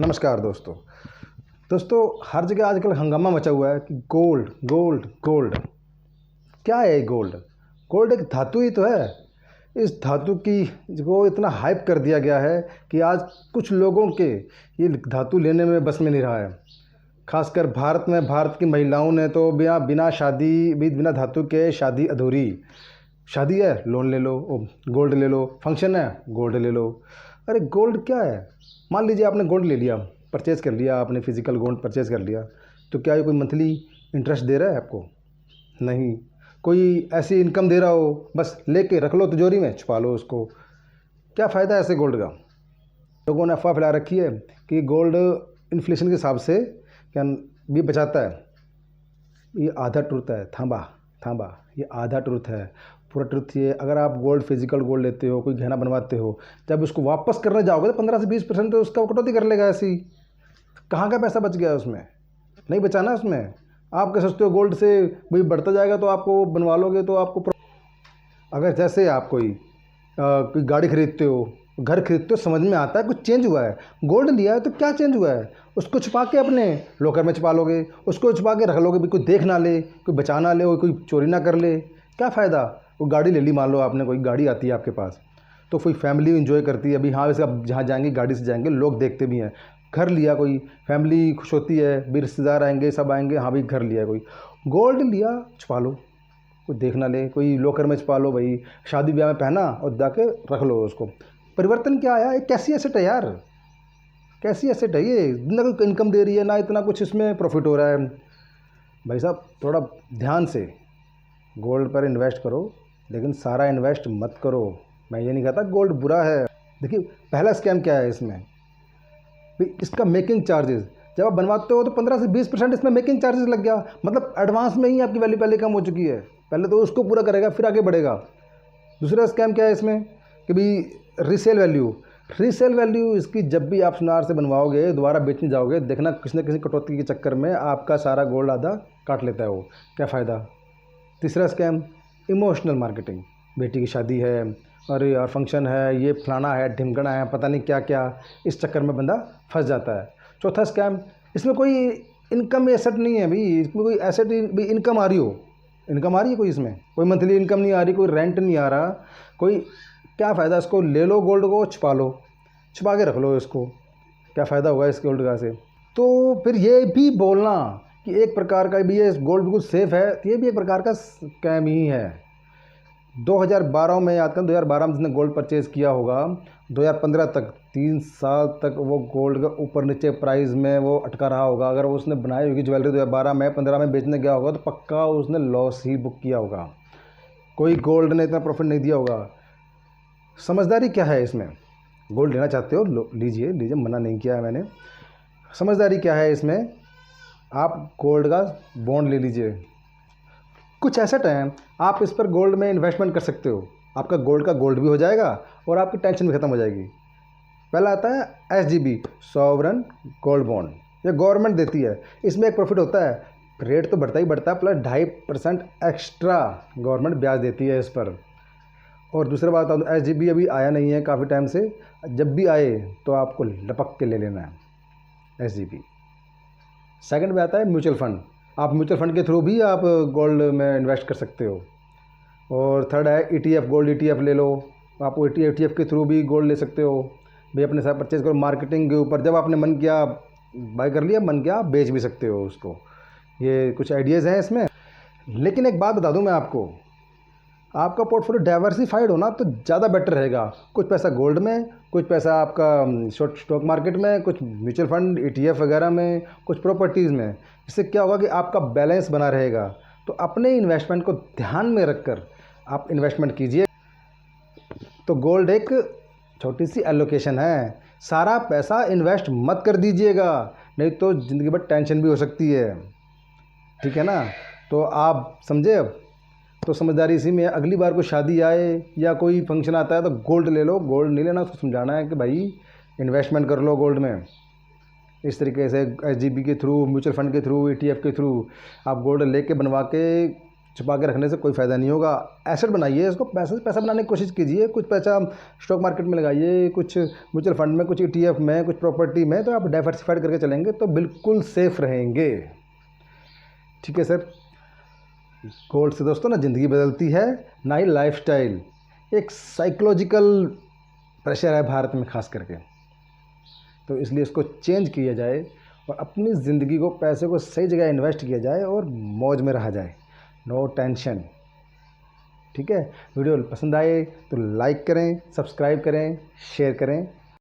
नमस्कार दोस्तों। हर जगह आजकल हंगामा मचा हुआ है कि गोल्ड गोल्ड गोल्ड। क्या है ये गोल्ड? गोल्ड एक धातु ही तो है। इस धातु की को इतना हाइप कर दिया गया है कि आज कुछ लोगों के ये धातु लेने में बस में नहीं रहा है। खासकर भारत में भारत की महिलाओं ने तो बिना बिना शादी बिना धातु के शादी अधूरी। शादी है, लोन ले लो, गोल्ड ले लो, फंक्शन है, गोल्ड ले लो। अरे गोल्ड क्या है? मान लीजिए आपने गोल्ड ले लिया, परचेज़ कर लिया, आपने फिजिकल गोल्ड परचेज़ कर लिया, तो क्या ये कोई मंथली इंटरेस्ट दे रहा है आपको? नहीं। कोई ऐसी इनकम दे रहा हो, बस लेके रख लो तिजोरी में, छुपा लो उसको। क्या फ़ायदा है ऐसे गोल्ड का? लोगों ने अफवाह फैला रखी है कि गोल्ड इन्फ्लेशन के हिसाब से क्या भी बचाता है। ये आधा ट्रुथ है। थांबा, ये आधा ट्रुथ है। पूरा ट्रुथ ये, अगर आप गोल्ड फिजिकल गोल्ड लेते हो, कोई गहना बनवाते हो, जब उसको वापस करने जाओगे तो 15 से 20% तो उसका कटौती कर लेगा। ऐसी कहाँ का पैसा बच गया उसमें? नहीं बचा ना उसमें। आप कह सोचते हो गोल्ड से भाई बढ़ता जाएगा तो आपको बनवा लोगे तो आपको अगर जैसे आप कोई गाड़ी खरीदते हो, घर खरीदते हो, समझ में आता है कुछ चेंज हुआ है। गोल्ड लिया है तो क्या चेंज हुआ है? उसको छुपा के अपने लॉकर में छुपा लोगे, उसको छुपा के रख लोगे भी, कोई देख ना ले, कोई बचा ना ले, कोई चोरी ना कर ले। क्या फ़ायदा? वो गाड़ी ले ली, मान लो आपने कोई गाड़ी आती है आपके पास, तो कोई फैमिली इंजॉय करती है, अभी हाँ इसका जहाँ जाएंगे गाड़ी से जाएंगे, लोग देखते भी हैं। घर लिया, कोई फैमिली खुश होती है, भी रिश्तेदार आएंगे, सब आएंगे, हाँ भाई घर लिया। कोई गोल्ड लिया, छुपा लो, कोई देख ना ले, कोई लॉकर में छुपा लो भाई, शादी ब्याह में पहना और जाके रख लो उसको। परिवर्तन क्या आया? एक कैसी एसेट है यार? कैसी एसेट है ये? ना कोई इनकम दे रही है, ना इतना कुछ इसमें प्रॉफिट हो रहा है। भाई साहब थोड़ा ध्यान से गोल्ड पर इन्वेस्ट करो, लेकिन सारा इन्वेस्ट मत करो। मैं ये नहीं कहता गोल्ड बुरा है। देखिए पहला स्कैम क्या है इसमें, भाई इसका मेकिंग चार्जेस। जब आप बनवाते हो तो 15 से 20% इसमें मेकिंग चार्जेस लग गया, मतलब एडवांस में ही आपकी वैल्यू पहले कम हो चुकी है। पहले तो उसको पूरा करेगा फिर आगे बढ़ेगा। दूसरा स्कैम क्या है इसमें कि भाई रीसेल वैल्यू इसकी जब भी आप सुनार से बनवाओगे, दोबारा बेचने जाओगे, देखना किसी न किसी कटौती के चक्कर में आपका सारा गोल्ड आधा काट लेता है वो। क्या फ़ायदा? तीसरा स्कैम इमोशनल मार्केटिंग। बेटी की शादी है, अरे यार फंक्शन है, ये फलाना है, ढिमकना है, पता नहीं क्या क्या, इस चक्कर में बंदा फंस जाता है। चौथा स्कैम, इसमें कोई इनकम एसेट नहीं है भाई, इसमें कोई एसेट भी इनकम आ रही हो, इनकम आ रही है कोई, इसमें कोई मंथली इनकम नहीं आ रही, कोई रेंट नहीं आ रहा, कोई। क्या फ़ायदा? इसको ले लो गोल्ड को, छुपा लो, छुपा के रख लो इसको। क्या फ़ायदा होगा इस गोल्ड का से? तो फिर ये भी बोलना कि एक प्रकार का भी ये गोल्ड बिल्कुल सेफ़ है, तो ये भी एक प्रकार का स्कैम ही है। 2012 में, याद करें 2012 में जिसने गोल्ड परचेज़ किया होगा, 2015 तक 3 साल तक वो गोल्ड का ऊपर नीचे प्राइस में वो अटका रहा होगा। अगर वो उसने बनाई होगी ज्वेलरी 2012 में 15 में बेचने गया होगा तो पक्का उसने लॉस ही बुक किया होगा। कोई गोल्ड ने इतना प्रॉफिट नहीं दिया होगा। समझदारी क्या है इसमें? गोल्ड लेना चाहते हो लीजिए लीजिए, मना नहीं किया है मैंने। समझदारी क्या है इसमें? आप गोल्ड का बॉन्ड ले लीजिए। कुछ एसेट हैं, आप इस पर गोल्ड में इन्वेस्टमेंट कर सकते हो। आपका गोल्ड का गोल्ड भी हो जाएगा और आपकी टेंशन भी ख़त्म हो जाएगी। पहला आता है SGB, सॉवरन गोल्ड बॉन्ड। ये गवर्नमेंट देती है, इसमें एक प्रॉफिट होता है, रेट तो बढ़ता ही बढ़ता है, प्लस 2.5% एक्स्ट्रा गवर्नमेंट ब्याज देती है इस पर। और दूसरा बात, SGB अभी आया नहीं है काफ़ी टाइम से, जब भी आए तो आपको लपक के ले लेना है SGB। सेकंड में आता है म्यूचुअल फंड। आप म्यूचुअल फंड के थ्रू भी आप गोल्ड में इन्वेस्ट कर सकते हो। और थर्ड है ETF, गोल्ड ETF ले लो। आप ETF के थ्रू भी गोल्ड ले सकते हो भाई, अपने साथ परचेज़ करो। मार्केटिंग के ऊपर, जब आपने मन किया बाय कर लिया, मन किया बेच भी सकते हो उसको। ये कुछ आइडियाज़ हैं इसमें। लेकिन एक बात बता दूं मैं आपको, आपका पोर्टफोलियो डाइवर्सिफाइड होना तो ज़्यादा बेटर रहेगा। कुछ पैसा गोल्ड में, कुछ पैसा आपका शॉर्ट स्टॉक मार्केट में, कुछ म्यूचुअल फंड ETF वगैरह में, कुछ प्रॉपर्टीज़ में। इससे क्या होगा कि आपका बैलेंस बना रहेगा। तो अपने इन्वेस्टमेंट को ध्यान में रखकर आप इन्वेस्टमेंट कीजिए। तो गोल्ड एक छोटी सी एलोकेशन है, सारा पैसा इन्वेस्ट मत कर दीजिएगा, नहीं तो ज़िंदगी भर टेंशन भी हो सकती है। ठीक है ना? तो आप समझे अब? तो समझदारी इसी में है, अगली बार कोई शादी आए या कोई फंक्शन आता है तो गोल्ड ले लो। गोल्ड नहीं लेना, उसको समझाना है कि भाई इन्वेस्टमेंट कर लो गोल्ड में। इस तरीके से SGB के थ्रू, म्यूचुअल फंड के थ्रू, ETF के थ्रू आप गोल्ड लेके बनवा के छुपा के रखने से कोई फ़ायदा नहीं होगा। एसेट बनाइए इसको, पैसे से पैसा बनाने की कोशिश कीजिए। कुछ पैसा स्टॉक मार्केट में लगाइए, कुछ म्यूचुअल फंड में, कुछ ETF में, कुछ प्रॉपर्टी में, तो आप डाइवर्सिफाइड करके चलेंगे तो बिल्कुल सेफ़ रहेंगे। ठीक है सर। गोल्ड से दोस्तों ना ज़िंदगी बदलती है, ना ही लाइफस्टाइल। एक साइकोलॉजिकल प्रेशर है भारत में खास करके, तो इसलिए इसको चेंज किया जाए और अपनी ज़िंदगी को, पैसे को सही जगह इन्वेस्ट किया जाए और मौज में रहा जाए, नो टेंशन। ठीक है। वीडियो पसंद आए तो लाइक करें, सब्सक्राइब करें, शेयर करें।